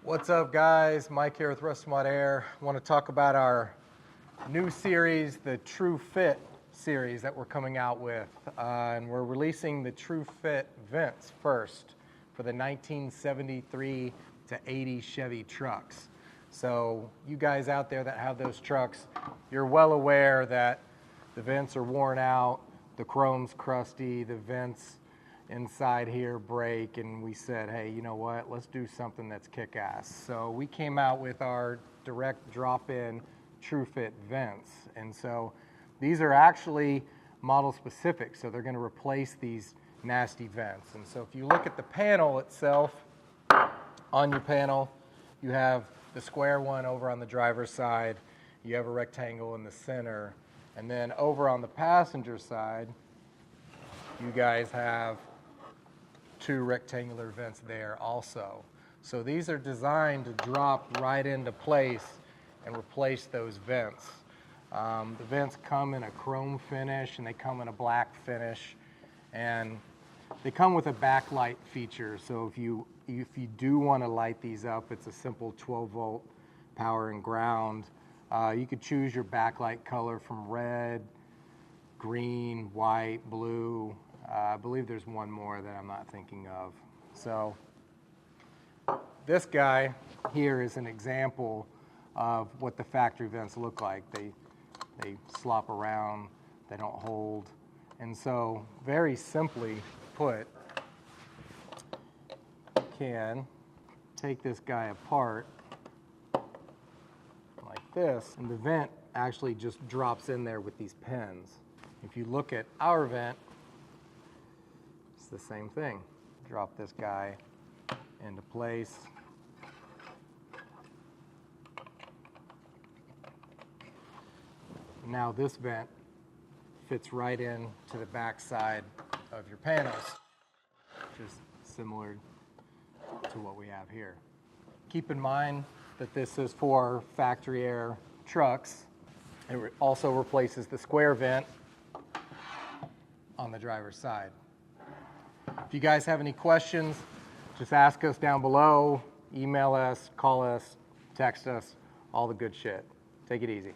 What's up, guys? Mike here with Rustamod Air. I want to talk about our new series, the TruFit series that we're coming out with. And we're releasing the TruFit vents first for the 1973 to 80 Chevy trucks. So you guys out there that have those trucks, you're well aware that the vents are worn out, the chrome's crusty, the vents inside here break, and we said, hey, you know what, let's do something that's kick-ass. So we came out with our direct drop-in TruFit vents, and so these are actually model specific, so they're going to replace these nasty vents. And so if you look at the panel itself, on your panel you have the square one over on the driver's side, you have a rectangle in the center, and then over on the passenger side you guys have two rectangular vents there also. So these are designed to drop right into place and replace those vents. The vents come in a chrome finish and they come in a black finish, and they come with a backlight feature. So if you do want to light these up, it's a simple 12-volt power and ground. You could choose your backlight color from red, green, white, blue. I believe there's one more that I'm not thinking of. So this guy here is an example of what the factory vents look like. They slop around, they don't hold. And so very simply put, you can take this guy apart like this, and the vent actually just drops in there with these pins. If you look at our vent, the same thing. Drop this guy into place. Now this vent fits right in to the back side of your panels, which is similar to what we have here. Keep in mind that this is for factory air trucks. It also replaces the square vent on the driver's side. If you guys have any questions, just ask us down below, email us, call us, text us, all the good shit. Take it easy.